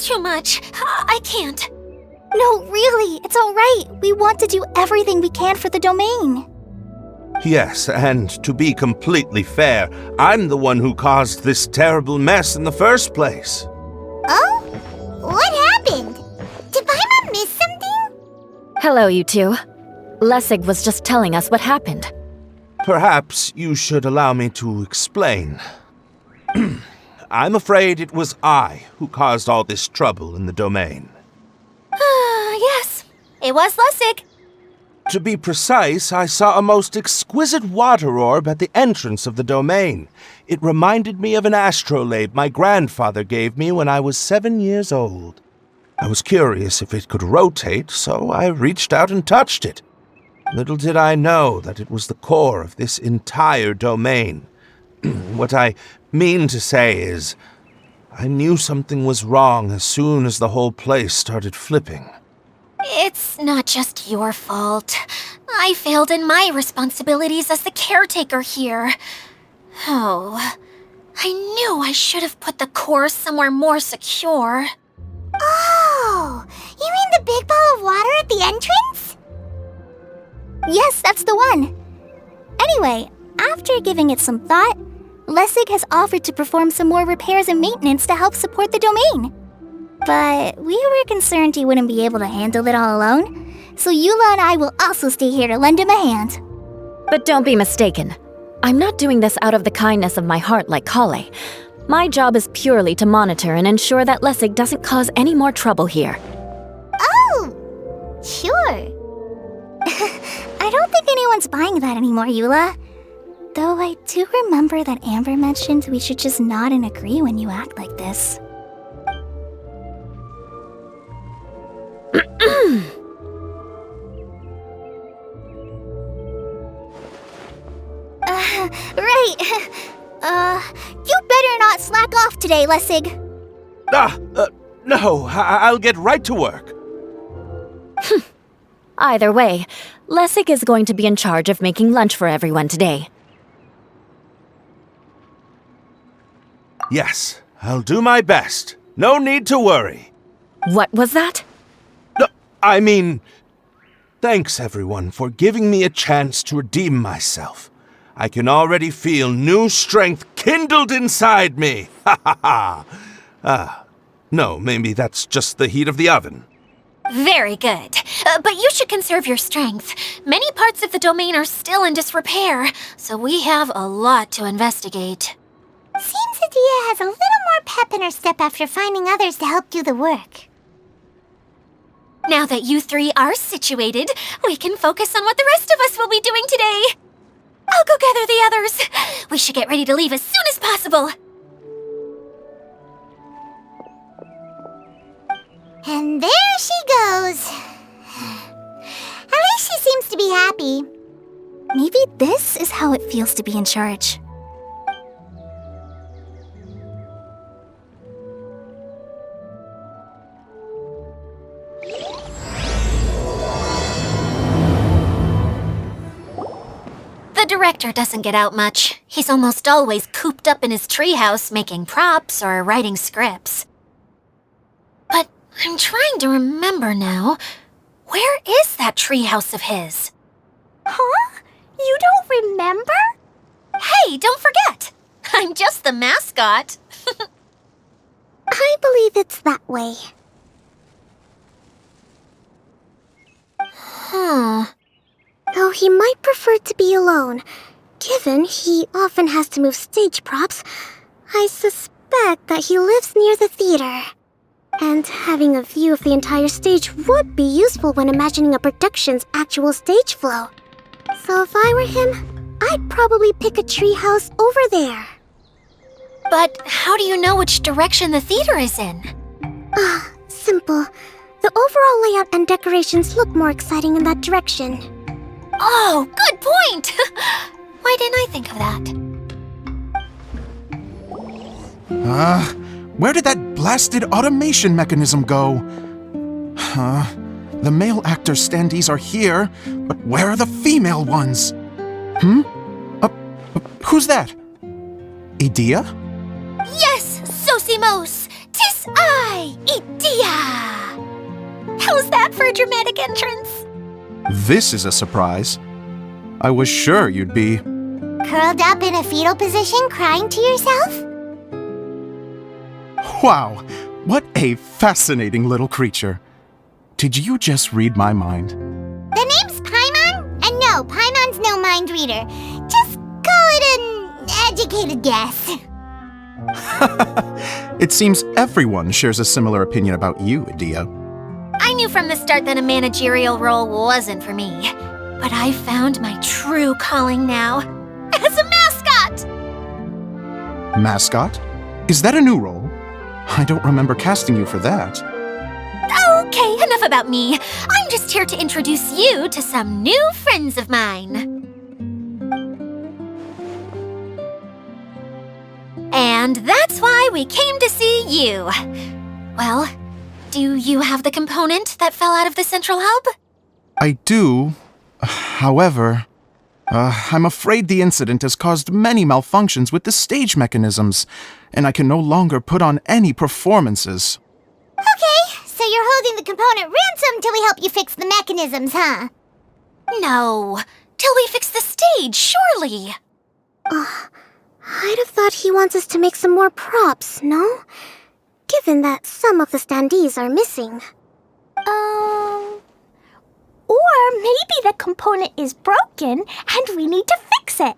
too much. I can't. No, really, it's all right. We want to do everything we can for the domain. Yes, and to be completely fair, I'm the one who caused this terrible mess in the first place. Oh? What happened? Did Paimon miss something? Hello, you two. Lessig was just telling us what happened. Perhaps you should allow me to explain. I'm afraid it was I who caused all this trouble in the domain. Yes, it was Lessig. To be precise, I saw a most exquisite water orb at the entrance of the domain. It reminded me of an astrolabe my grandfather gave me when I was 7 years old. I was curious if it could rotate, so I reached out and touched it. Little did I know that it was the core of this entire domain. What I mean to say is, I knew something was wrong as soon as the whole place started flipping. It's not just your fault. I failed in my responsibilities as the caretaker here. Oh, I knew I should have put the core somewhere more secure. Oh, you mean the big ball of water at the entrance? Yes, that's the one. Anyway, after giving it some thought, Lessig has offered to perform some more repairs and maintenance to help support the domain. But we were concerned he wouldn't be able to handle it all alone, so Eula and I will also stay here to lend him a hand. But don't be mistaken. I'm not doing this out of the kindness of my heart like Kale. My job is purely to monitor and ensure that Lessig doesn't cause any more trouble here. Oh, sure. I don't think anyone's buying that anymore, Eula. Though I do remember that Amber mentioned we should just nod and agree when you act like this. Right. You better not slack off today, Lessig. No, I'll get right to work. Either way, Lessig is going to be in charge of making lunch for everyone today. Yes, I'll do my best. No need to worry. What was that? I mean, thanks everyone for giving me a chance to redeem myself. I can already feel new strength kindled inside me. Ha ha ha. No, maybe that's just the heat of the oven. Very good. But you should conserve your strength. Many parts of the domain are still in disrepair, so we have a lot to investigate. Seems Adia has a little more pep in her step after finding others to help do the work. Now that you three are situated, we can focus on what the rest of us will be doing today. I'll go gather the others. We should get ready to leave as soon as possible. And there she goes. At least she seems to be happy. Maybe this is how it feels to be in charge. The director doesn't get out much. He's almost always cooped up in his treehouse making props or writing scripts. But I'm trying to remember now. Where is that treehouse of his? Huh? You don't remember? Hey, don't forget! I'm just the mascot. I believe it's that way. Huh. Though he might prefer to be alone, given he often has to move stage props, I suspect that he lives near the theater. And having a view of the entire stage would be useful when imagining a production's actual stage flow. So if I were him, I'd probably pick a treehouse over there. But how do you know which direction the theater is in? Simple. The overall layout and decorations look more exciting in that direction. Oh, good point! Why didn't I think of that? Where did that blasted automation mechanism go? The male actor standees are here, but where are the female ones? Who's that? Adia? Yes, Sosimos! 'Tis I, Idea! How's that for a dramatic entrance? This is a surprise. I was sure you'd be... Curled up in a fetal position, crying to yourself? Wow, what a fascinating little creature. Did you just read my mind? The name's Paimon? And no, Paimon's no mind reader. Just call it an educated guess. It seems everyone shares a similar opinion about you, Idea. I knew from the start that a managerial role wasn't for me. But I found my true calling now. As a mascot! Mascot? Is that a new role? I don't remember casting you for that. Okay, enough about me. I'm just here to introduce you to some new friends of mine. And that's why we came to see you. Well, do you have the component that fell out of the central hub? I do. However, I'm afraid the incident has caused many malfunctions with the stage mechanisms, and I can no longer put on any performances. Okay, so you're holding the component ransom till we help you fix the mechanisms, huh? No, till we fix the stage, surely. I'd have thought he wants us to make some more props, no? Given that some of the standees are missing. Or maybe the component is broken and we need to fix it.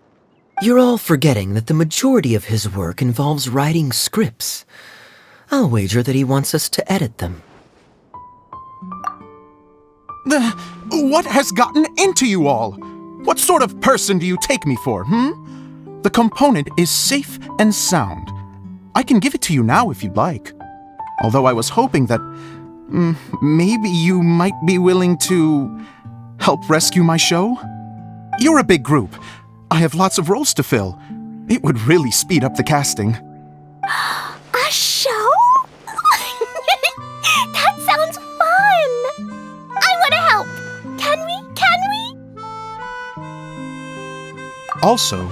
You're all forgetting that the majority of his work involves writing scripts. I'll wager that he wants us to edit them. What has gotten into you all? What sort of person do you take me for, The component is safe and sound. I can give it to you now if you'd like. Although I was hoping that maybe you might be willing to help rescue my show? You're a big group. I have lots of roles to fill. It would really speed up the casting. A show? That sounds fun! I want to help! Can we? Also,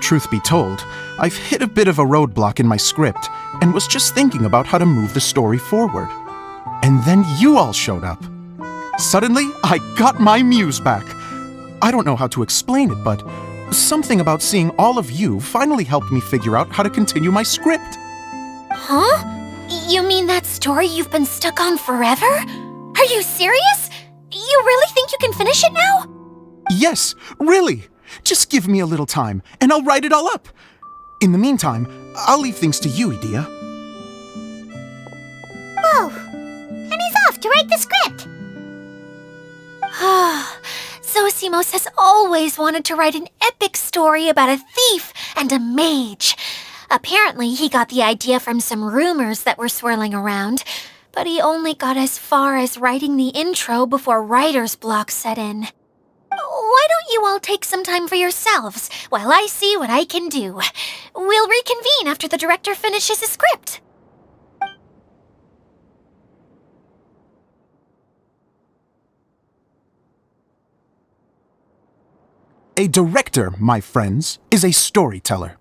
truth be told, I've hit a bit of a roadblock in my script and was just thinking about how to move the story forward. And then you all showed up. Suddenly, I got my muse back. I don't know how to explain it, but something about seeing all of you finally helped me figure out how to continue my script. Huh? You mean that story you've been stuck on forever? Are you serious? You really think you can finish it now? Yes, really. Just give me a little time, and I'll write it all up. In the meantime, I'll leave things to you, Idea. Whoa! And he's off to write the script! Zosimos has always wanted to write an epic story about a thief and a mage. Apparently, he got the idea from some rumors that were swirling around, but he only got as far as writing the intro before writer's block set in. Why don't you all take some time for yourselves while I see what I can do? We'll reconvene after the director finishes his script. A director, my friends, is a storyteller.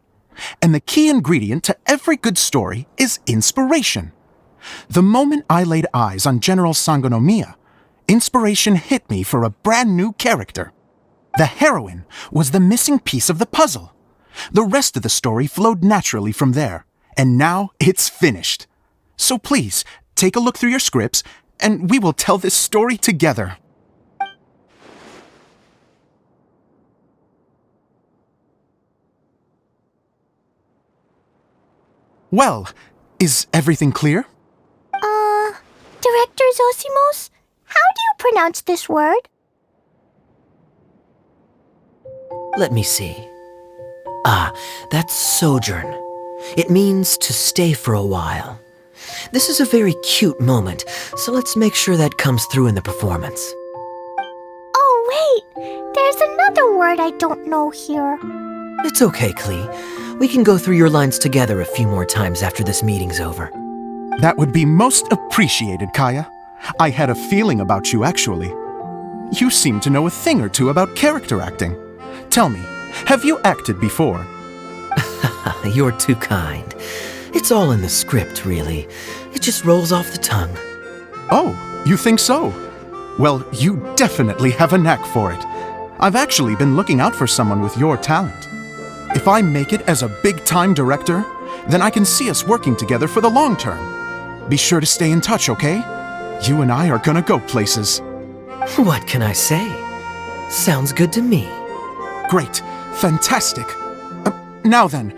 And the key ingredient to every good story is inspiration. The moment I laid eyes on General Sangonomiya, inspiration hit me for a brand new character. The heroine was the missing piece of the puzzle. The rest of the story flowed naturally from there, and now it's finished. So please, take a look through your scripts, and we will tell this story together. Well, is everything clear? Director Zosimos, how do you pronounce this word? Let me see. That's sojourn. It means to stay for a while. This is a very cute moment, so let's make sure that comes through in the performance. Oh, wait! There's another word I don't know here. It's okay, Klee. We can go through your lines together a few more times after this meeting's over. That would be most appreciated, Kaya. I had a feeling about you, actually. You seem to know a thing or two about character acting. Tell me, have you acted before? You're too kind. It's all in the script, really. It just rolls off the tongue. Oh, you think so? Well, you definitely have a knack for it. I've actually been looking out for someone with your talent. If I make it as a big-time director, then I can see us working together for the long term. Be sure to stay in touch, okay? You and I are gonna go places. What can I say? Sounds good to me. Great. Fantastic. Now then,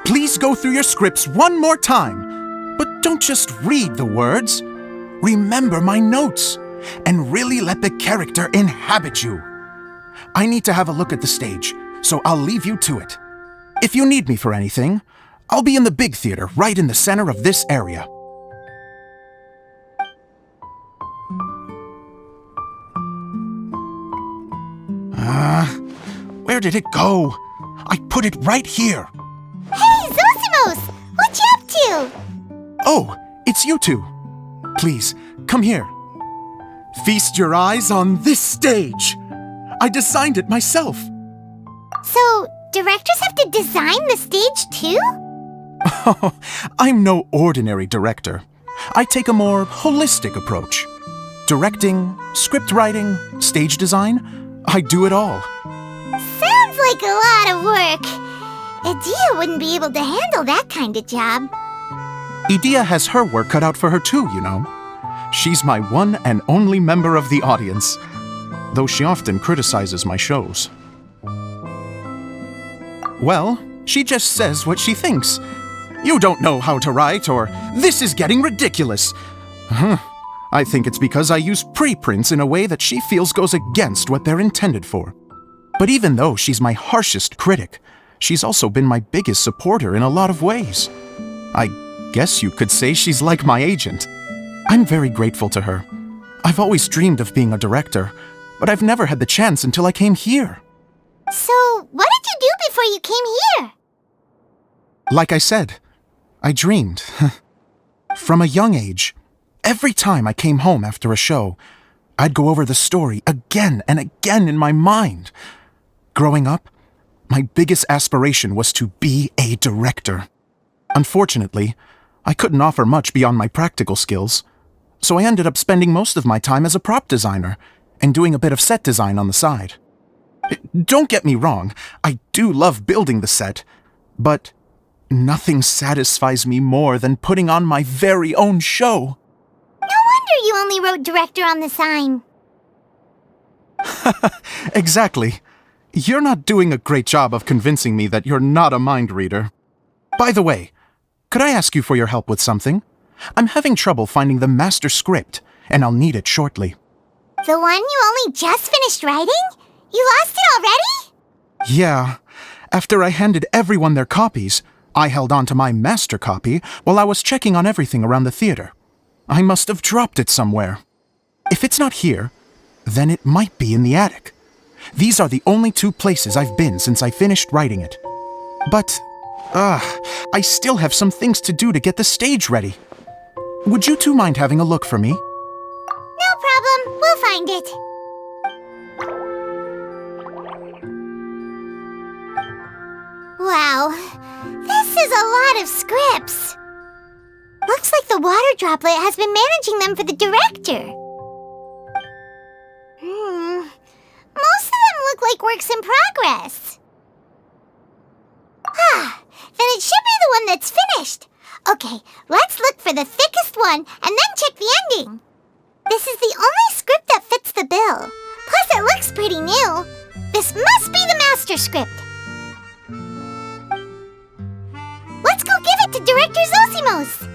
please go through your scripts one more time. But don't just read the words. Remember my notes, and really let the character inhabit you. I need to have a look at the stage, so I'll leave you to it. If you need me for anything, I'll be in the big theater right in the center of this area. Where did it go? I put it right here. Hey, Zosimos! What you up to? Oh, it's you two. Please, come here. Feast your eyes on this stage. I designed it myself. So, directors have to design the stage too? Oh, I'm no ordinary director. I take a more holistic approach. Directing, script writing, stage design, I do it all. Sounds like a lot of work. Edea wouldn't be able to handle that kind of job. Edea has her work cut out for her too, you know. She's my one and only member of the audience, though she often criticizes my shows. Well, she just says what she thinks. You don't know how to write, or this is getting ridiculous. I think it's because I use preprints in a way that she feels goes against what they're intended for. But even though she's my harshest critic, she's also been my biggest supporter in a lot of ways. I guess you could say she's like my agent. I'm very grateful to her. I've always dreamed of being a director, but I've never had the chance until I came here. So, what did you do before you came here? Like I said, I dreamed. From a young age, every time I came home after a show, I'd go over the story again and again in my mind. Growing up, my biggest aspiration was to be a director. Unfortunately, I couldn't offer much beyond my practical skills, so I ended up spending most of my time as a prop designer and doing a bit of set design on the side. Don't get me wrong, I do love building the set, but nothing satisfies me more than putting on my very own show. No wonder you only wrote director on the sign. Exactly. You're not doing a great job of convincing me that you're not a mind reader. By the way, could I ask you for your help with something? I'm having trouble finding the master script, and I'll need it shortly. The one you only just finished writing? You lost it already? Yeah. After I handed everyone their copies, I held on to my master copy while I was checking on everything around the theater. I must have dropped it somewhere. If it's not here, then it might be in the attic. These are the only two places I've been since I finished writing it. But, I still have some things to do to get the stage ready. Would you two mind having a look for me? No problem. We'll find it. Wow. This is a lot of scripts. Looks like the water droplet has been managing them for the director. Most of them look like works in progress. Then it should be the one that's finished. Okay, let's look for the thickest one and then check the ending. This is the only script that fits the bill. Plus, it looks pretty new. This must be the master script. Let's go give it to Director Zosimos.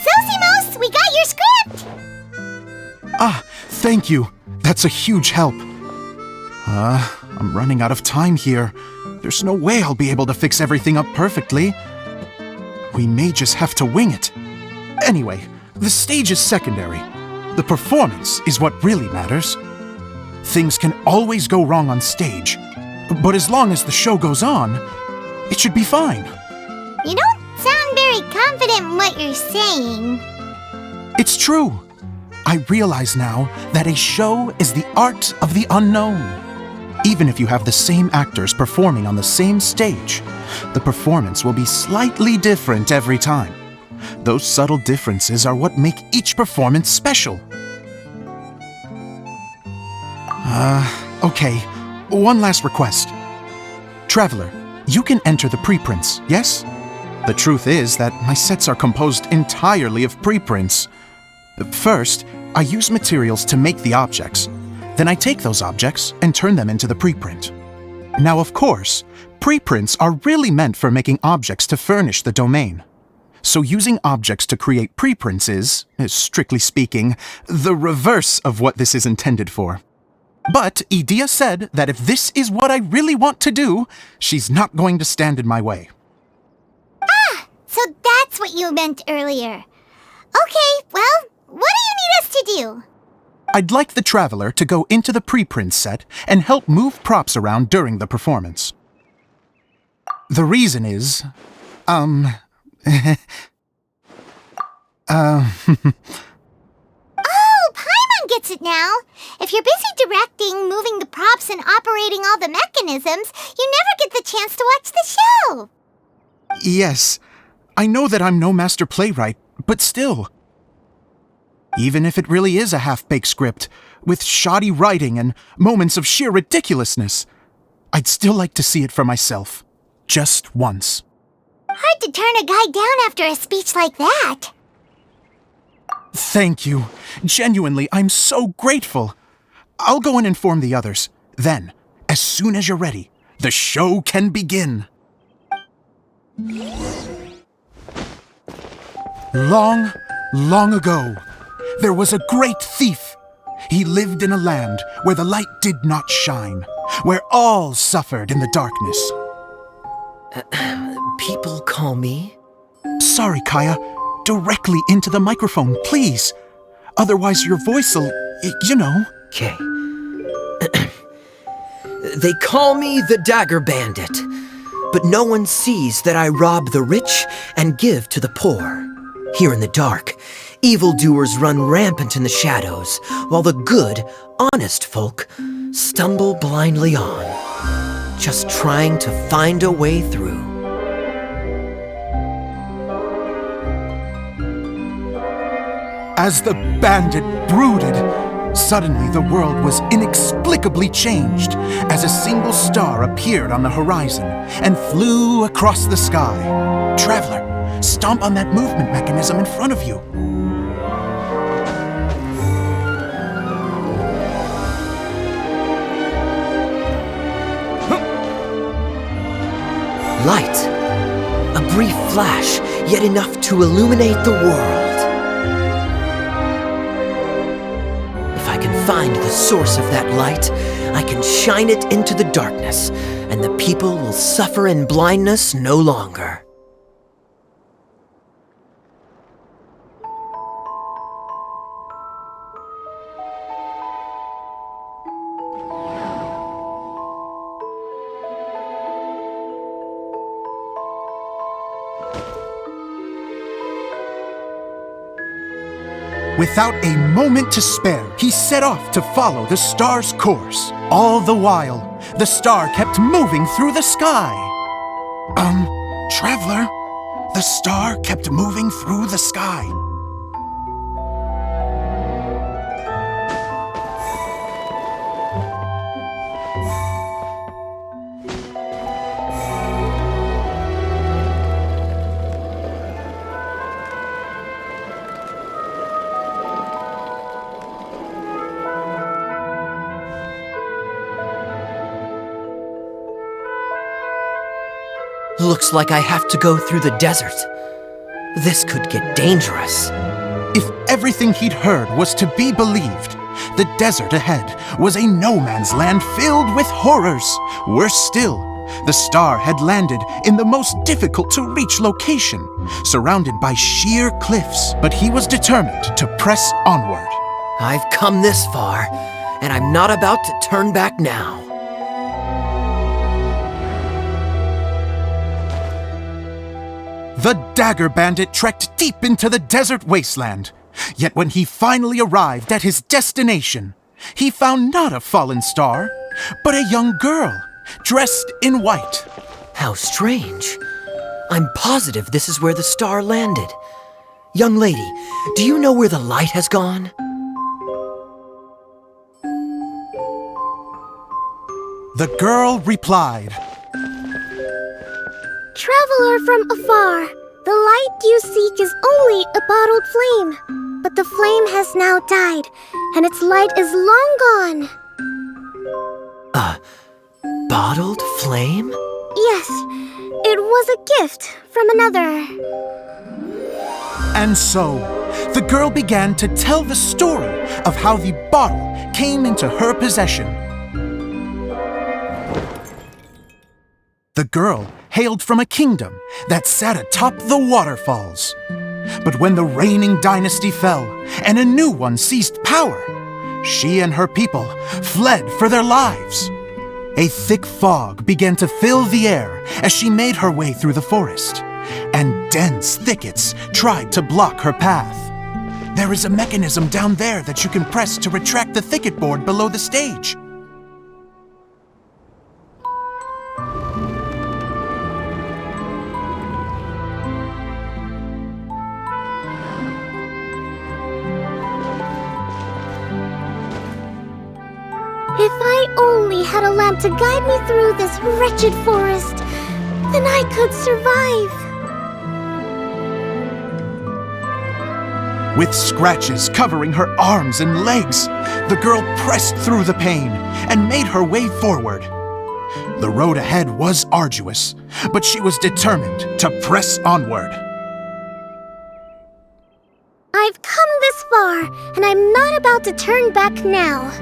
Zosimos, we got your script! Thank you. That's a huge help. I'm running out of time here. There's no way I'll be able to fix everything up perfectly. We may just have to wing it. Anyway, the stage is secondary. The performance is what really matters. Things can always go wrong on stage, but as long as the show goes on, it should be fine. You don't sound very confident in what you're saying. It's true. I realize now that a show is the art of the unknown. Even if you have the same actors performing on the same stage, the performance will be slightly different every time. Those subtle differences are what make each performance special. Okay, one last request. Traveler, you can enter the preprints, yes? The truth is that my sets are composed entirely of preprints. First, I use materials to make the objects. Then I take those objects and turn them into the preprint. Now, of course, preprints are really meant for making objects to furnish the domain. So using objects to create preprints is, strictly speaking, the reverse of what this is intended for. But Edea said that if this is what I really want to do, she's not going to stand in my way. Ah, so that's what you meant earlier. Okay, well, what do you need us to do? I'd like the Traveler to go into the preprint set and help move props around during the performance. The reason is, Oh, Paimon gets it now. If you're busy directing, moving the props, and operating all the mechanisms, you never get the chance to watch the show. Yes, I know that I'm no master playwright, but still. Even if it really is a half-baked script, with shoddy writing and moments of sheer ridiculousness, I'd still like to see it for myself. Just once. Hard to turn a guy down after a speech like that. Thank you. Genuinely, I'm so grateful. I'll go and inform the others. Then, as soon as you're ready, the show can begin. Long, long ago, there was a great thief. He lived in a land where the light did not shine, where all suffered in the darkness. People call me? Sorry, Kaya. Directly into the microphone, please. Otherwise your voice'll, you know. Okay. They call me the Dagger Bandit, but no one sees that I rob the rich and give to the poor. Here in the dark, evildoers run rampant in the shadows, while the good, honest folk stumble blindly on, just trying to find a way through. As the bandit brooded, suddenly the world was inexplicably changed as a single star appeared on the horizon and flew across the sky. Traveler, stomp on that movement mechanism in front of you. Light. A brief flash, yet enough to illuminate the world. If I can find the source of that light, I can shine it into the darkness, and the people will suffer in blindness no longer. Without a moment to spare, he set off to follow the star's course. All the while, the star kept moving through the sky. Traveler, the star kept moving through the sky. Looks like I have to go through the desert. This could get dangerous. If everything he'd heard was to be believed, the desert ahead was a no-man's land filled with horrors. Worse still, the star had landed in the most difficult-to-reach location, surrounded by sheer cliffs. But he was determined to press onward. I've come this far, and I'm not about to turn back now. The Dagger Bandit trekked deep into the desert wasteland. Yet when he finally arrived at his destination, he found not a fallen star, but a young girl, dressed in white. How strange. I'm positive this is where the star landed. Young lady, do you know where the light has gone? The girl replied, Traveler from afar, the light you seek is only a bottled flame. But the flame has now died, and its light is long gone. A bottled flame? Yes, it was a gift from another. And so, the girl began to tell the story of how the bottle came into her possession. The girl hailed from a kingdom that sat atop the waterfalls. But when the reigning dynasty fell and a new one seized power, she and her people fled for their lives. A thick fog began to fill the air as she made her way through the forest, and dense thickets tried to block her path. There is a mechanism down there that you can press to retract the thicket board below the stage. If I only had a lamp to guide me through this wretched forest, then I could survive. With scratches covering her arms and legs, the girl pressed through the pain and made her way forward. The road ahead was arduous, but she was determined to press onward. I've come this far, and I'm not about to turn back now.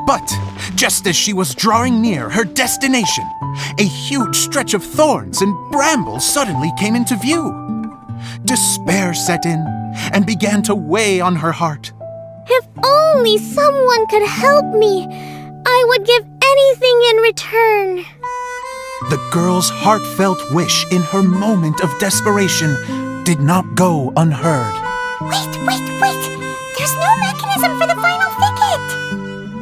But just as she was drawing near her destination, a huge stretch of thorns and brambles suddenly came into view. Despair set in and began to weigh on her heart. If only someone could help me, I would give anything in return. The girl's heartfelt wish in her moment of desperation did not go unheard. Wait! There's no mechanism for the final thicket!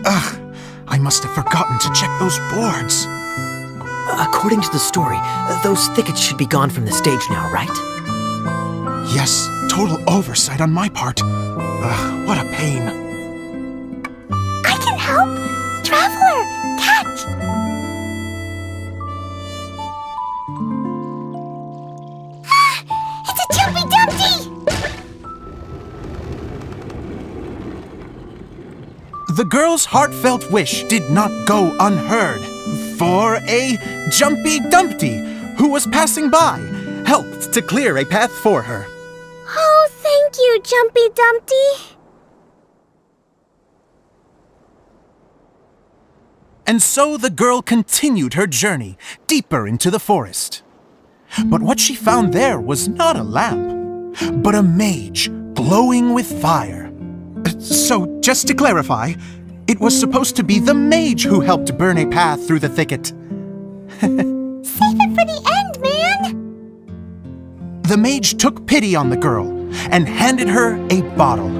Ugh, I must have forgotten to check those boards. According to the story, those thickets should be gone from the stage now, right? Yes, total oversight on my part. Ugh, what a pain. I can help! Traveler, catch! It's a Jumpy Dumpty! The girl's heartfelt wish did not go unheard, for a Jumpy Dumpty, who was passing by, helped to clear a path for her. Oh, thank you, Jumpy Dumpty. And so the girl continued her journey deeper into the forest. But what she found there was not a lamp, but a mage glowing with fire. So, just to clarify, it was supposed to be the mage who helped burn a path through the thicket. Save it for the end, man! The mage took pity on the girl and handed her a bottle.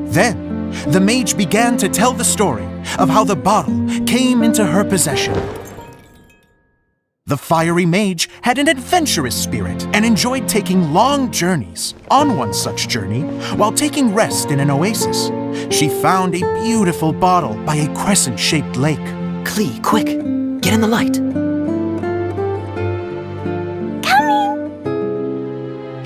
Then, the mage began to tell the story of how the bottle came into her possession. The fiery mage had an adventurous spirit and enjoyed taking long journeys. On one such journey, while taking rest in an oasis, she found a beautiful bottle by a crescent-shaped lake. Klee, quick! Get in the light!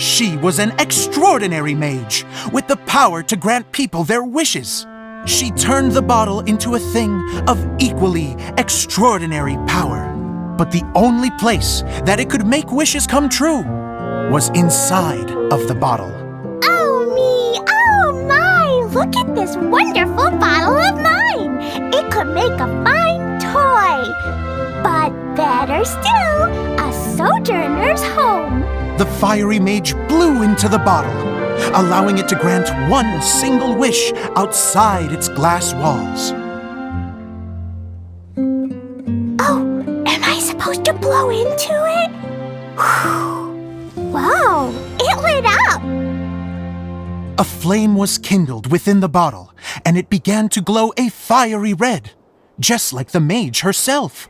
She was an extraordinary mage, with the power to grant people their wishes. She turned the bottle into a thing of equally extraordinary power. But the only place that it could make wishes come true was inside of the bottle. Oh me! Oh my! Look at this wonderful bottle of mine! It could make a fine toy! But Better still, a sojourner's home. The fiery mage blew into the bottle, allowing it to grant one single wish outside its glass walls. Oh, am I supposed to blow into it? Wow, it lit up! A flame was kindled within the bottle, and it began to glow a fiery red, just like the mage herself.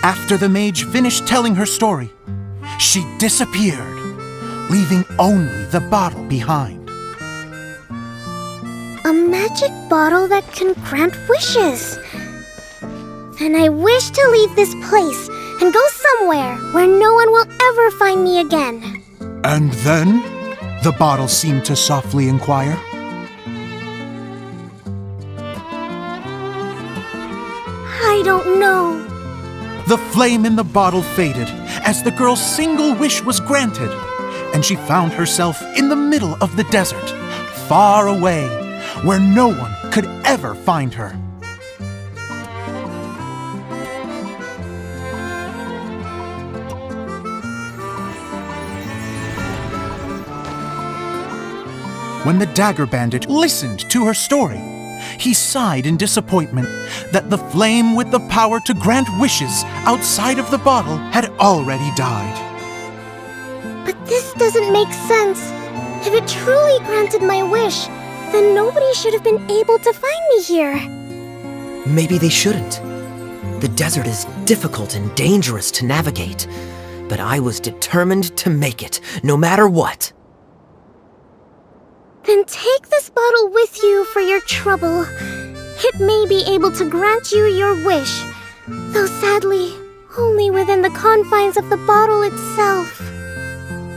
After the mage finished telling her story, she disappeared, leaving only the bottle behind. A magic bottle that can grant wishes. Then I wish to leave this place and go somewhere where no one will ever find me again. And then, the bottle seemed to softly inquire. I don't know. The flame in the bottle faded as the girl's single wish was granted, and she found herself in the middle of the desert, far away, where no one could ever find her. When the dagger bandit listened to her story, he sighed in disappointment that the flame with the power to grant wishes outside of the bottle had already died. But this doesn't make sense. If it truly granted my wish, then nobody should have been able to find me here. Maybe they shouldn't. The desert is difficult and dangerous to navigate, but I was determined to make it, no matter what. Then take this bottle with you for your trouble. It may be able to grant you your wish, though sadly, only within the confines of the bottle itself.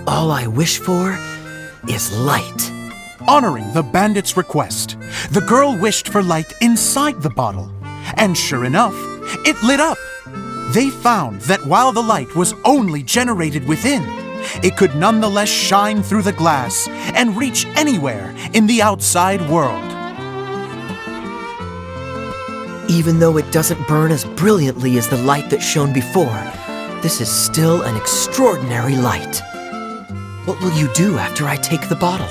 All I wish for is light. Honoring the bandit's request, the girl wished for light inside the bottle, and sure enough, it lit up. They found that while the light was only generated within, it could nonetheless shine through the glass and reach anywhere in the outside world. Even though it doesn't burn as brilliantly as the light that shone before, this is still an extraordinary light. What will you do after I take the bottle?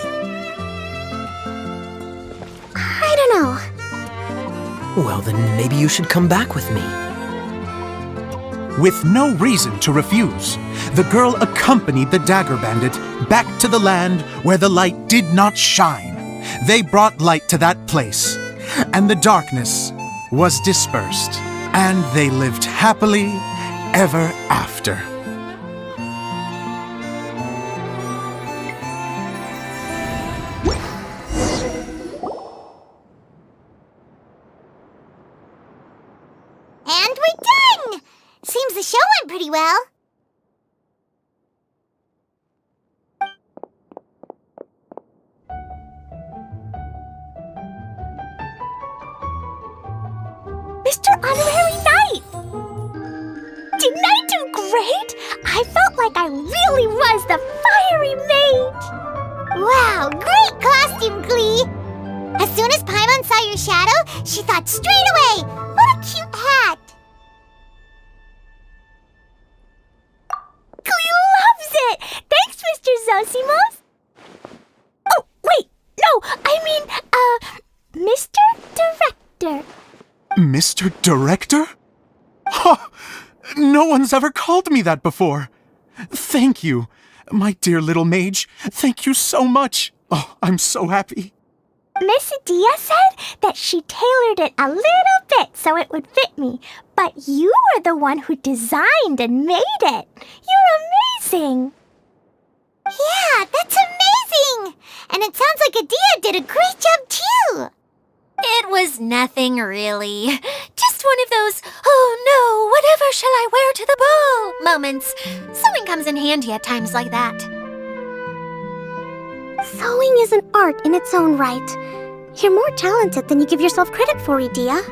I don't know. Well, then maybe you should come back with me. With no reason to refuse, the girl accompanied the dagger bandit back to the land where the light did not shine. They brought light to that place, and the darkness was dispersed, and they lived happily ever after. And we're done! Seems the show went pretty well. Mr. Honorary Knight! Didn't I do great? I felt like I really was the fiery mage! Wow, great costume, Glee! As soon as Paimon saw your shadow, she thought straight away, what a cute hat! Glee loves it! Thanks, Mr. Zosimos! Oh, wait, no, I mean, Mr. Director. Mr. Director? Ha! No one's ever called me that before. Thank you, my dear little mage. Thank you so much. Oh, I'm so happy. Miss Adia said that she tailored it a little bit so it would fit me, but you were the one who designed and made it. You're amazing. Yeah, that's amazing! And it sounds like Adia did a great job too. It was nothing really. Just one of those, oh no, whatever shall I wear to the ball moments. Sewing comes in handy at times like that. Sewing is an art in its own right. You're more talented than you give yourself credit for, Adia.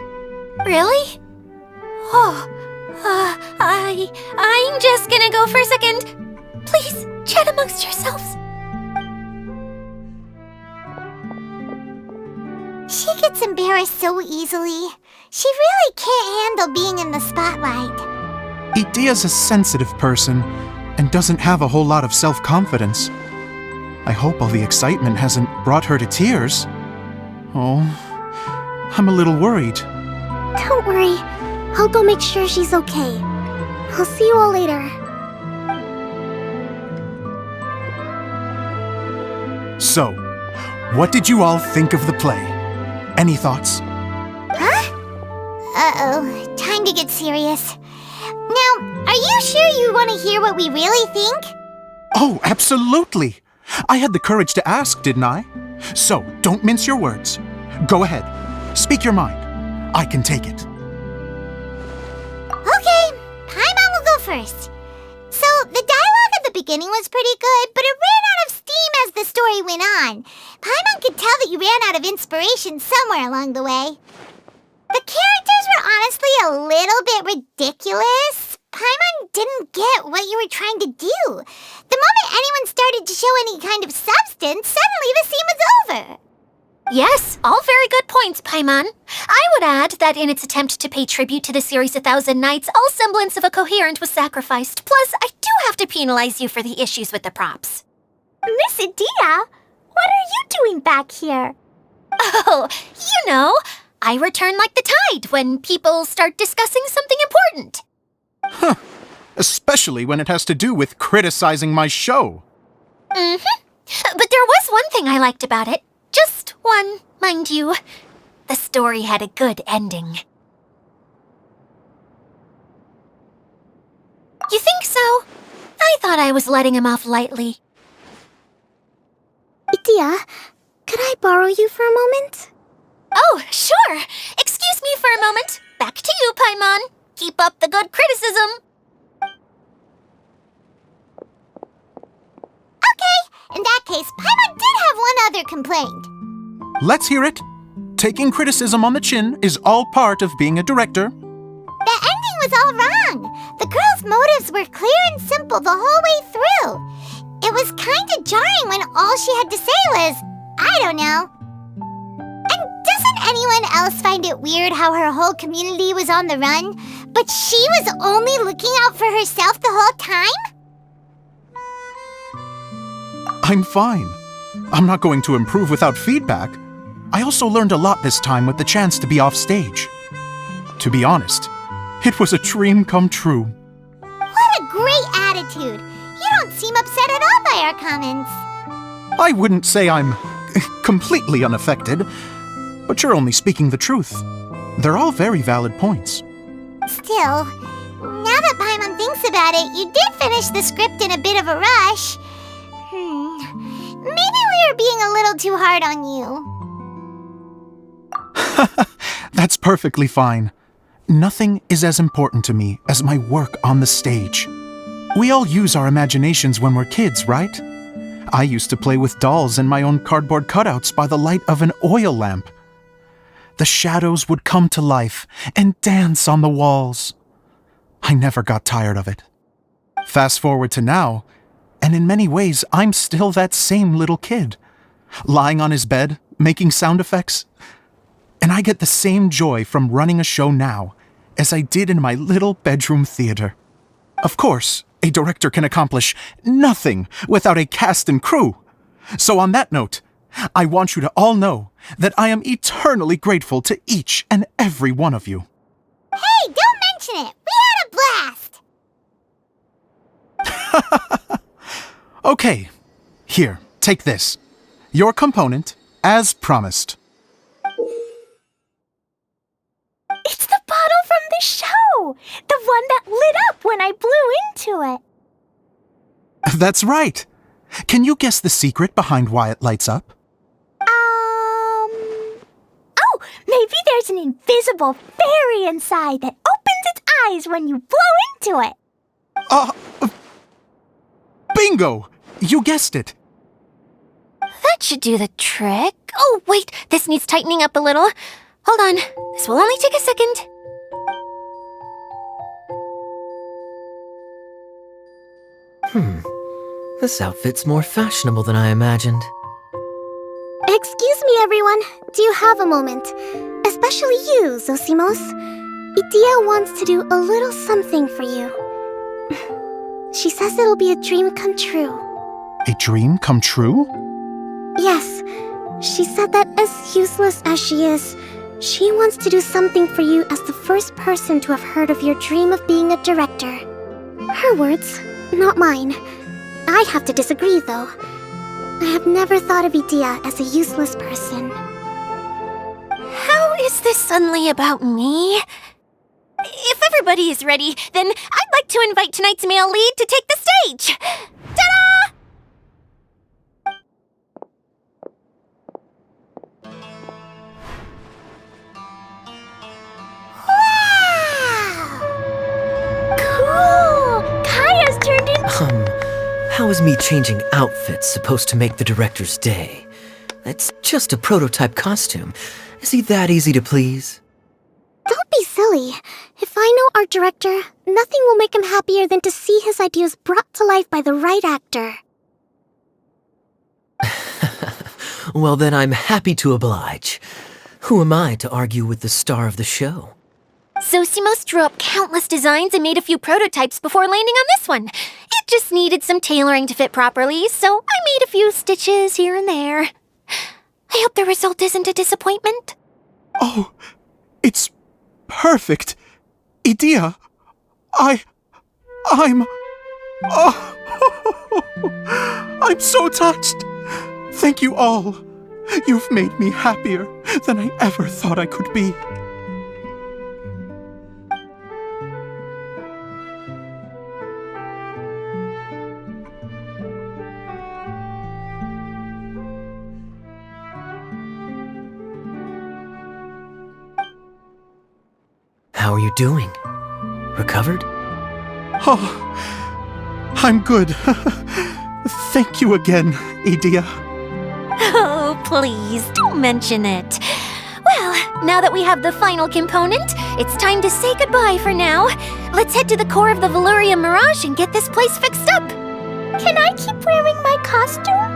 Really? Oh, I'm just gonna go for a second. Please, chat amongst yourselves. She could gets embarrassed so easily. She really can't handle being in the spotlight. Idia's a sensitive person and doesn't have a whole lot of self-confidence. I hope all the excitement hasn't brought her to tears. Oh, I'm a little worried. Don't worry. I'll go make sure she's okay. I'll see you all later. So, what did you all think of the play? Any thoughts? Huh? Uh-oh, time to get serious. Now, are you sure you want to hear what we really think? Oh, absolutely! I had the courage to ask, didn't I? So, don't mince your words. Go ahead. Speak your mind. I can take it. Okay, Paimon will go first. So, the dialogue at the beginning was pretty good, but it ran out of steam as the story went on. Paimon could tell that you ran out of inspiration somewhere along the way. The characters were honestly a little bit ridiculous. Paimon didn't get what you were trying to do. The moment anyone started to show any kind of substance, suddenly the scene was over. Yes, all very good points, Paimon. I would add that in its attempt to pay tribute to the series 1,000 Nights, all semblance of a coherent was sacrificed. Plus, I do have to penalize you for the issues with the props. Miss Idia, what are you doing back here? Oh, you know, I return like the tide when people start discussing something important. Huh. Especially when it has to do with criticizing my show. Mm-hmm. But there was one thing I liked about it. Just one, mind you. The story had a good ending. You think so? I thought I was letting him off lightly. Idia, could I borrow you for a moment? Oh, sure. Excuse me for a moment. Back to you, Paimon. Keep up the good criticism. Okay, in that case, Paimon did have one other complaint. Let's hear it. Taking criticism on the chin is all part of being a director. The ending was all wrong. The girl's motives were clear and simple the whole way through. It was kinda jarring when all she had to say was, I don't know. And doesn't anyone else find it weird how her whole community was on the run, but she was only looking out for herself the whole time? I'm fine. I'm not going to improve without feedback. I also learned a lot this time with the chance to be off stage. To be honest, it was a dream come true. What a great attitude. You don't seem upset at all by our comments. I wouldn't say I'm completely unaffected, but you're only speaking the truth. They're all very valid points. Still, now that Paimon thinks about it, you did finish the script in a bit of a rush. Maybe we were being a little too hard on you. That's perfectly fine. Nothing is as important to me as my work on the stage. We all use our imaginations when we're kids, right? I used to play with dolls and my own cardboard cutouts by the light of an oil lamp. The shadows would come to life and dance on the walls. I never got tired of it. Fast forward to now, and in many ways, I'm still that same little kid, lying on his bed, making sound effects. And I get the same joy from running a show now as I did in my little bedroom theater. Of course, a director can accomplish nothing without a cast and crew. So on that note, I want you to all know that I am eternally grateful to each and every one of you. Hey, don't mention it! We had a blast! Okay, here, take this. Your component, as promised. It's the bottle from the show! The one that lit up when I blew into it. That's right. Can you guess the secret behind why it lights up? Oh, maybe there's an invisible fairy inside that opens its eyes when you blow into it. Bingo! You guessed it. That should do the trick. Oh, wait, this needs tightening up a little. Hold on, this will only take a second. This outfit's more fashionable than I imagined. Excuse me, everyone. Do you have a moment? Especially you, Zosimos. Idea wants to do a little something for you. She says it'll be a dream come true. A dream come true? Yes. She said that as useless as she is, she wants to do something for you as the first person to have heard of your dream of being a director. Her words, not mine. I have to disagree, though. I have never thought of Idea as a useless person. How is this suddenly about me? If everybody is ready, then I'd like to invite tonight's male lead to take the stage! Ta-da! Cool! Kaya's turned into... How is me changing outfits supposed to make the director's day? It's just a prototype costume. Is he that easy to please? Don't be silly. If I know our director, nothing will make him happier than to see his ideas brought to life by the right actor. Well, then I'm happy to oblige. Who am I to argue with the star of the show? Zosimos drew up countless designs and made a few prototypes before landing on this one. It just needed some tailoring to fit properly, so I made a few stitches here and there. I hope the result isn't a disappointment. Oh, it's perfect. Idea, I'm... Oh, I'm so touched. Thank you all. You've made me happier than I ever thought I could be. How are you doing? Recovered? Oh, I'm good. Thank you again, Idea. Oh, please, don't mention it. Well, now that we have the final component, it's time to say goodbye for now. Let's head to the core of the Valyria Mirage and get this place fixed up. Can I keep wearing my costume?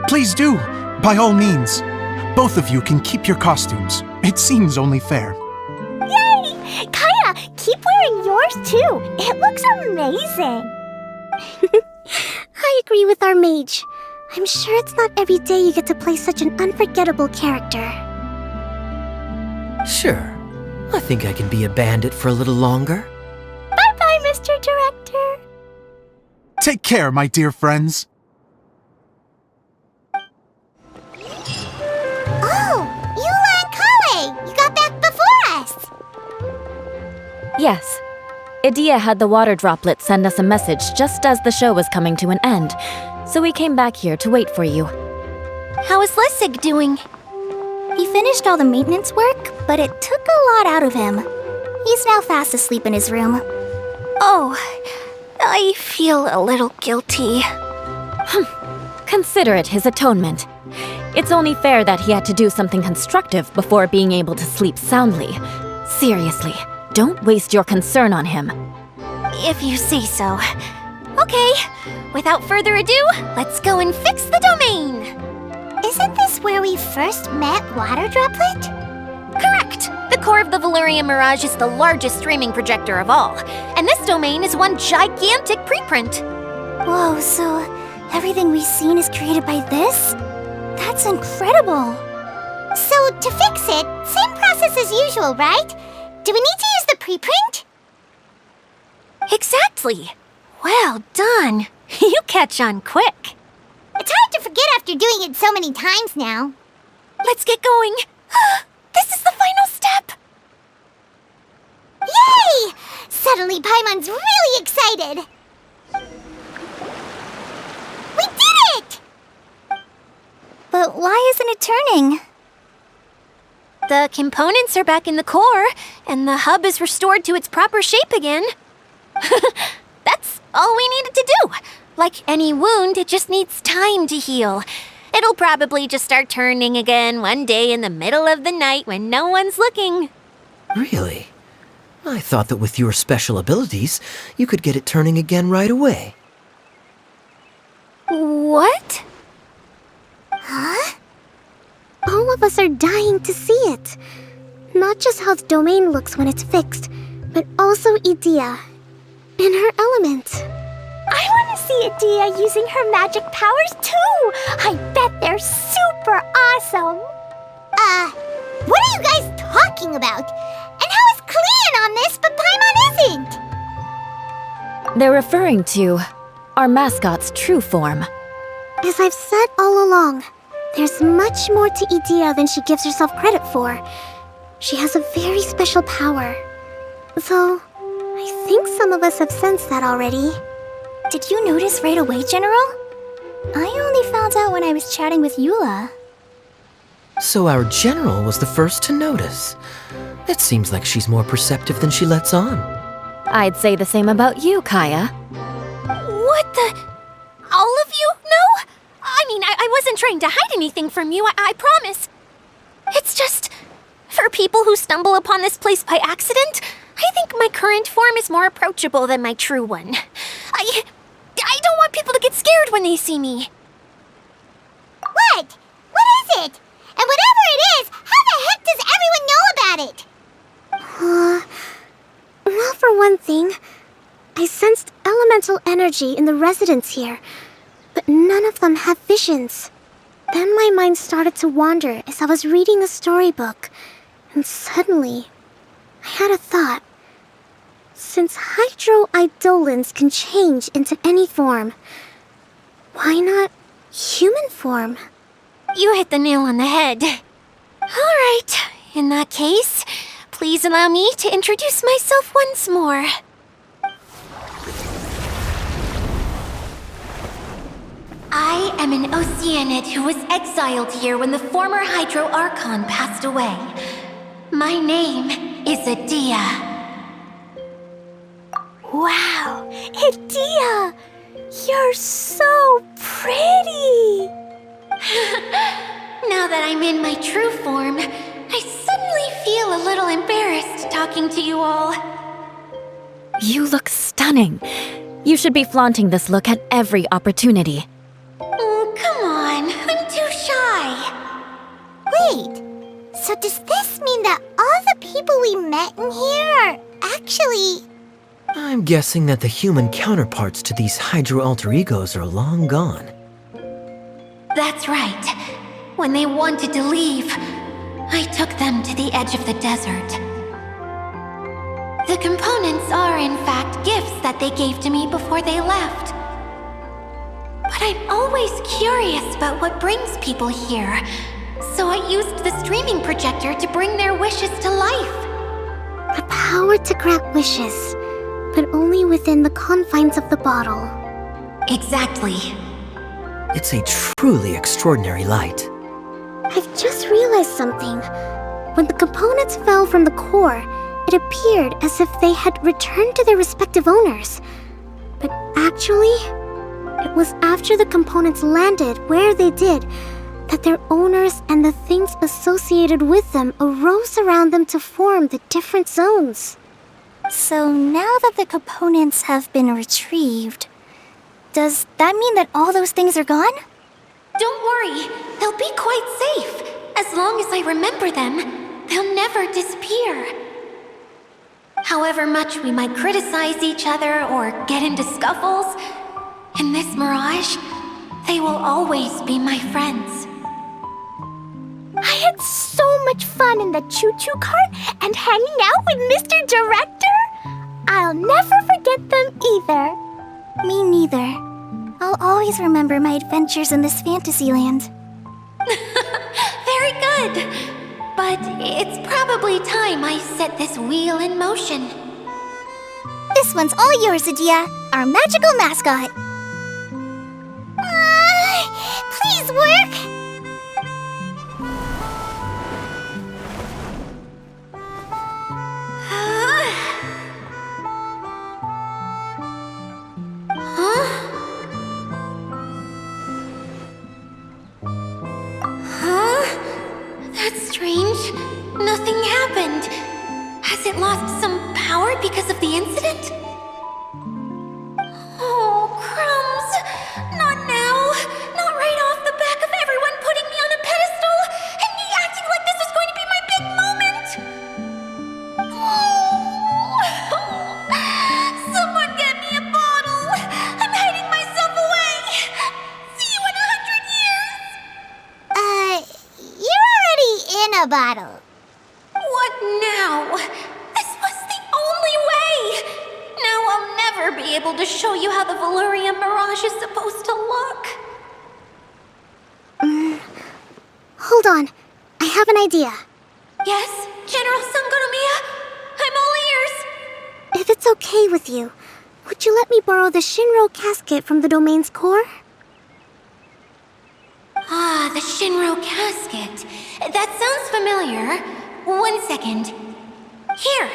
Please do, by all means. Both of you can keep your costumes. It seems only fair. Yay! Kaya, keep wearing yours too. It looks amazing. I agree with our mage. I'm sure it's not every day you get to play such an unforgettable character. Sure. I think I can be a bandit for a little longer. Bye-bye, Mr. Director. Take care, my dear friends. Oh, Eula and Kale! You got back before us! Yes. Idea had the water droplet send us a message just as the show was coming to an end, so we came back here to wait for you. How is Lessig doing? He finished all the maintenance work, but it took a lot out of him. He's now fast asleep in his room. Oh, I feel a little guilty. Consider it his atonement. It's only fair that he had to do something constructive before being able to sleep soundly. Seriously, don't waste your concern on him. If you say so. Okay, without further ado, let's go and fix the domain! Isn't this where we first met Water Droplet? Correct! The core of the Valyria Mirage is the largest streaming projector of all, and this domain is one gigantic preprint. Whoa, so everything we've seen is created by this? That's incredible! So, to fix it, same process as usual, right? Do we need to use the preprint? Exactly! Well done! You catch on quick! It's hard to forget after doing it so many times now. Let's get going! This is the final step! Yay! Suddenly Paimon's really excited! We did it! But why isn't it turning? The components are back in the core, and the hub is restored to its proper shape again. That's all we needed to do. Like any wound, it just needs time to heal. It'll probably just start turning again one day in the middle of the night when no one's looking. Really? I thought that with your special abilities, you could get it turning again right away. What? Huh? us are dying to see it. Not just how the domain looks when it's fixed, but also Edea in her element. I want to see Edea using her magic powers too! I bet they're super awesome! What are you guys talking about? And how is Kleon on this, but Paimon isn't? They're referring to our mascot's true form. As I've said all along, there's much more to Edea than she gives herself credit for. She has a very special power. Though, I think some of us have sensed that already. Did you notice right away, General? I only found out when I was chatting with Eula. So our general was the first to notice. It seems like she's more perceptive than she lets on. I'd say the same about you, Kaya. What the? All of you? No? I mean, I wasn't trying to hide anything from you, I promise. It's just, for people who stumble upon this place by accident, I think my current form is more approachable than my true one. I don't want people to get scared when they see me. What? What is it? And whatever it is, how the heck does everyone know about it? Well, for one thing, I sensed elemental energy in the residents here, but none of them have visions. Then my mind started to wander as I was reading a storybook, and suddenly, I had a thought. Since hydro-eidolons can change into any form, why not human form? You hit the nail on the head. All right, in that case, please allow me to introduce myself once more. I am an Oceanid who was exiled here when the former Hydro Archon passed away. My name is Edea. Wow, Edea! You're so pretty! Now that I'm in my true form, I suddenly feel a little embarrassed talking to you all. You look stunning. You should be flaunting this look at every opportunity. Oh, come on, I'm too shy. Wait, so does this mean that all the people we met in here are actually... I'm guessing that the human counterparts to these Hydro alter egos are long gone. That's right. When they wanted to leave, I took them to the edge of the desert. The components are, in fact, gifts that they gave to me before they left. But I'm always curious about what brings people here, so I used the streaming projector to bring their wishes to life. The power to grant wishes, but only within the confines of the bottle. Exactly. It's a truly extraordinary light. I've just realized something. When the components fell from the core, it appeared as if they had returned to their respective owners. But actually, it was after the components landed where they did that their owners and the things associated with them arose around them to form the different zones. So now that the components have been retrieved, does that mean that all those things are gone? Don't worry, they'll be quite safe. As long as I remember them, they'll never disappear. However much we might criticize each other or get into scuffles, in this mirage, they will always be my friends. I had so much fun in the choo-choo cart and hanging out with Mr. Director. I'll never forget them either. Me neither. I'll always remember my adventures in this fantasy land. Very good. But it's probably time I set this wheel in motion. This one's all yours, Edea, our magical mascot. Please work! That's strange. Nothing happened. Has it lost some power because of the incident? Oh, crap. bottle. What now? This was the only way! Now I'll never be able to show you how the Valurian Mirage is supposed to look. Hold on. I have an idea. Yes, General Sangonomiya? I'm all ears! If it's okay with you, would you let me borrow the Shinro casket from the domain's core? Ah, the Shinro casket. That sounds familiar. 1 second. Here.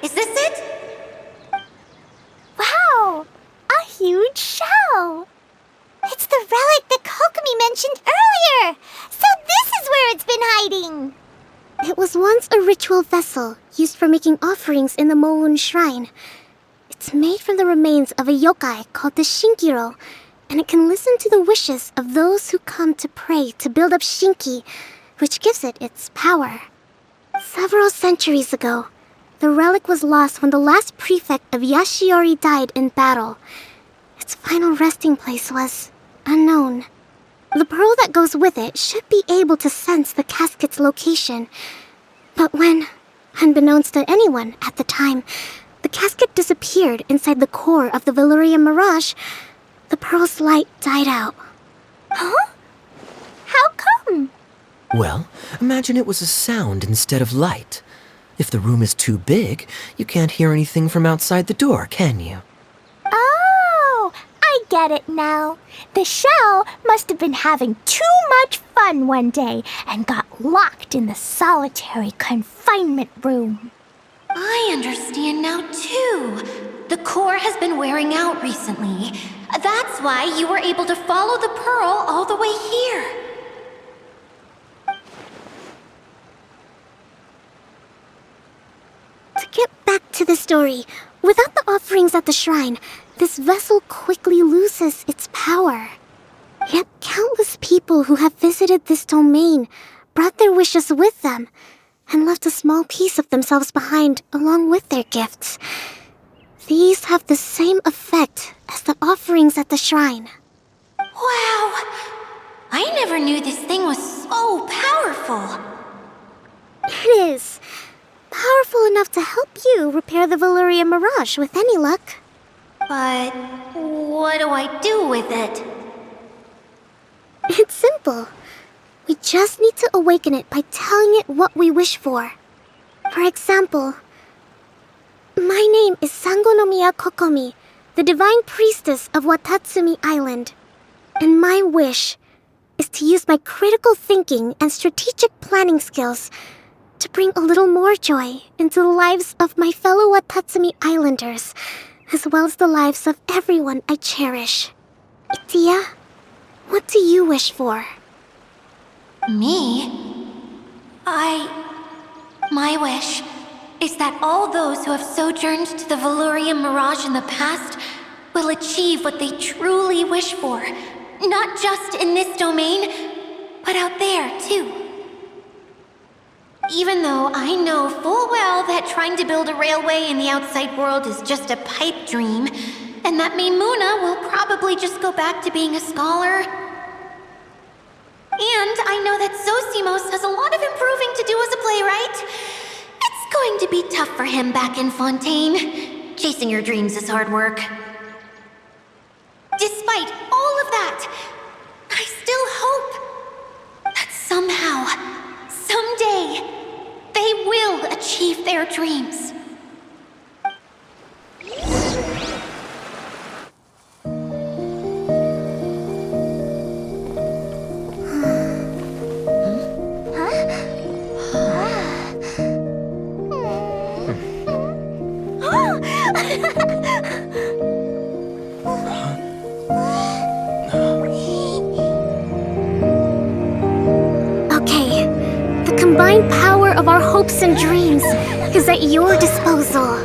Is this it? Wow! A huge shell! It's the relic that Kokomi mentioned earlier! So this is where it's been hiding! It was once a ritual vessel used for making offerings in the Moun Shrine. It's made from the remains of a yokai called the Shinkiro, and it can listen to the wishes of those who come to pray to build up Shinki, which gives it its power. Several centuries ago, the relic was lost when the last prefect of Yashiori died in battle. Its final resting place was unknown. The pearl that goes with it should be able to sense the casket's location. But when, unbeknownst to anyone at the time, the casket disappeared inside the core of the Valurian Mirage, the pearl's light died out. Huh? How come? Well, imagine it was a sound instead of light. If the room is too big, you can't hear anything from outside the door, can you? Oh, I get it now. The shell must have been having too much fun one day and got locked in the solitary confinement room. I understand now, too. The core has been wearing out recently. That's why you were able to follow the pearl all the way here. To get back to the story, without the offerings at the shrine, this vessel quickly loses its power. Yet countless people who have visited this domain brought their wishes with them and left a small piece of themselves behind along with their gifts. These have the same effect as the offerings at the shrine. Wow! I never knew this thing was so powerful. It is. Powerful enough to help you repair the Valurian Mirage with any luck. But what do I do with it? It's simple. We just need to awaken it by telling it what we wish for. For example, my name is Sangonomiya Kokomi, the divine priestess of Watatsumi Island. And my wish is to use my critical thinking and strategic planning skills to bring a little more joy into the lives of my fellow Watatsumi Islanders, as well as the lives of everyone I cherish. Itia, what do you wish for? Me? My wish is that all those who have sojourned to the Valurian Mirage in the past will achieve what they truly wish for. Not just in this domain, but out there, too. Even though I know full well that trying to build a railway in the outside world is just a pipe dream, and that Maimuna will probably just go back to being a scholar. And I know that Zosimos has a lot of improving to do as a playwright. It's going to be tough for him back in Fontaine. Chasing your dreams is hard work. Despite all of that, I still hope that somehow, someday, they will achieve their dreams. Okay, the combined power of our hopes and dreams is at your disposal.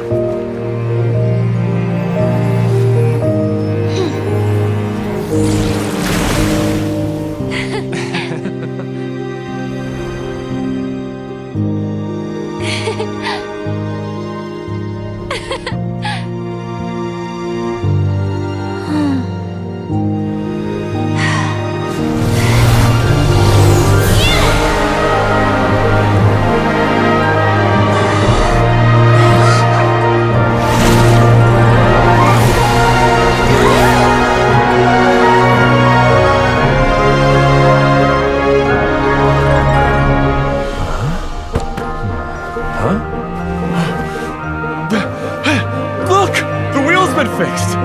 fixed.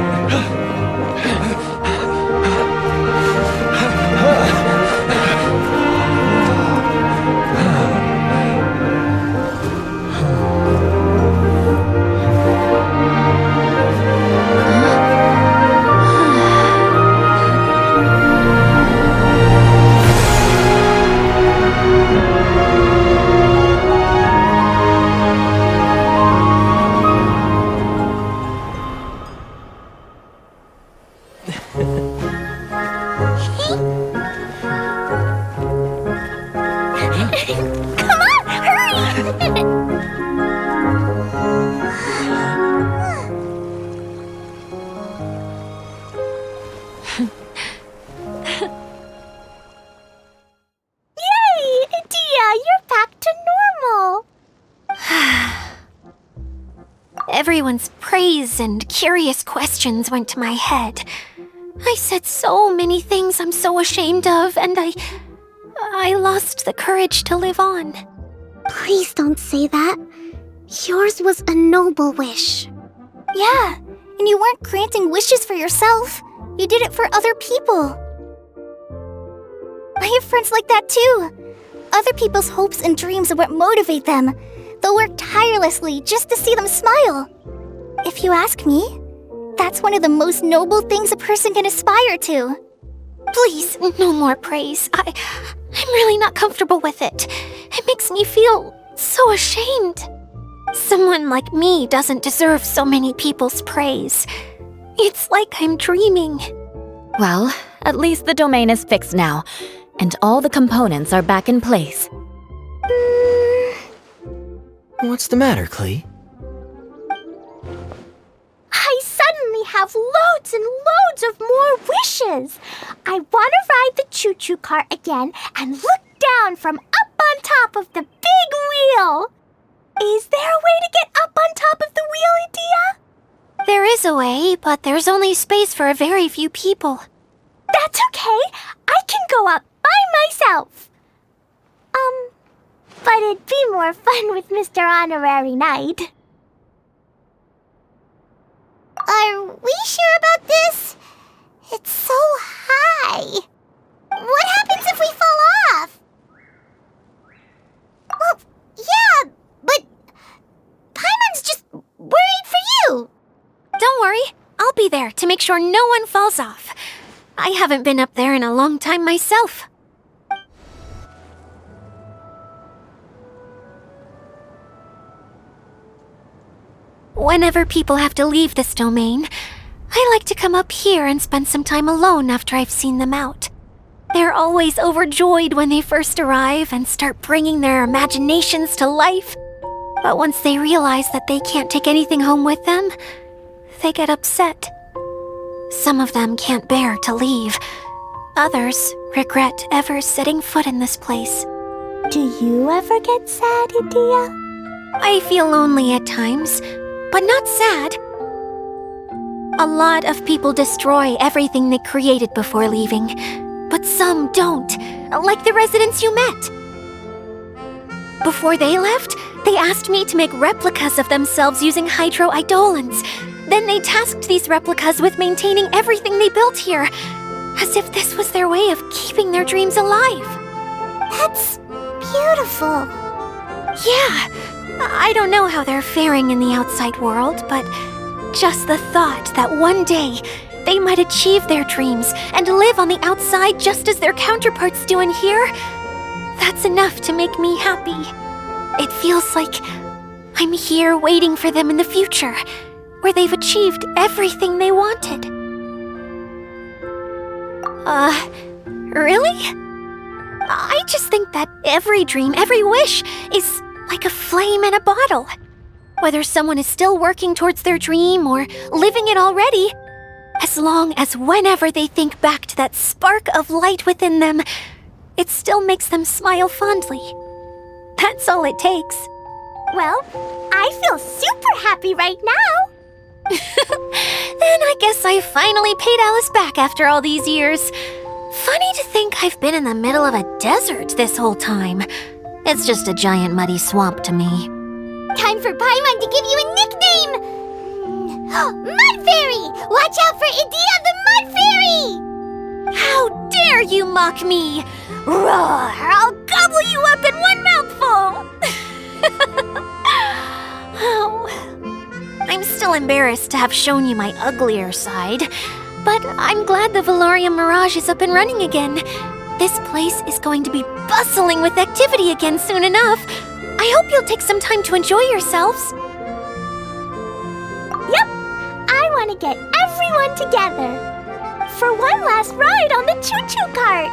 Everyone's praise and curious questions went to my head. I said so many things I'm so ashamed of, and I lost the courage to live on. Please don't say that. Yours was a noble wish. Yeah, and you weren't granting wishes for yourself. You did it for other people. I have friends like that too. Other people's hopes and dreams are what motivate them. They'll work tirelessly just to see them smile. If you ask me, that's one of the most noble things a person can aspire to. Please, no more praise. I'm really not comfortable with it. It makes me feel so ashamed. Someone like me doesn't deserve so many people's praise. It's like I'm dreaming. Well, at least the domain is fixed now, and all the components are back in place. What's the matter, Klee? I suddenly have loads and loads of more wishes. I want to ride the choo-choo cart again and look down from up on top of the big wheel. Is there a way to get up on top of the wheel, Edea? There is a way, but there's only space for a very few people. That's okay. I can go up by myself. But it'd be more fun with Mr. Honorary Knight. Are we sure about this? It's so high. What happens if we fall off? Well, yeah, but Paimon's just worried for you. Don't worry, I'll be there to make sure no one falls off. I haven't been up there in a long time myself. Whenever people have to leave this domain, I like to come up here and spend some time alone after I've seen them out. They're always overjoyed when they first arrive and start bringing their imaginations to life. But once they realize that they can't take anything home with them, they get upset. Some of them can't bear to leave. Others regret ever setting foot in this place. Do you ever get sad, Edea? I feel lonely at times, but not sad. A lot of people destroy everything they created before leaving, but some don't, like the residents you met. Before they left, they asked me to make replicas of themselves using hydro-eidolons. Then they tasked these replicas with maintaining everything they built here, as if this was their way of keeping their dreams alive. That's beautiful. Yeah, I don't know how they're faring in the outside world, but just the thought that one day they might achieve their dreams and live on the outside just as their counterparts do in here, that's enough to make me happy. It feels like I'm here waiting for them in the future, where they've achieved everything they wanted. Really? I just think that every dream, every wish is like a flame in a bottle. Whether someone is still working towards their dream or living it already, as long as whenever they think back to that spark of light within them, it still makes them smile fondly. That's all it takes. Well, I feel super happy right now. Then I guess I finally paid Alice back after all these years. Funny to think I've been in the middle of a desert this whole time. It's just a giant muddy swamp to me. Time for Paimon to give you a nickname! Mud Fairy! Watch out for Idea the Mud Fairy! How dare you mock me! Roar! I'll gobble you up in one mouthful! Oh, I'm still embarrassed to have shown you my uglier side, but I'm glad the Valorium Mirage is up and running again. This place is going to be bustling with activity again soon enough. I hope you'll take some time to enjoy yourselves. Yep, I want to get everyone together for one last ride on the choo-choo cart.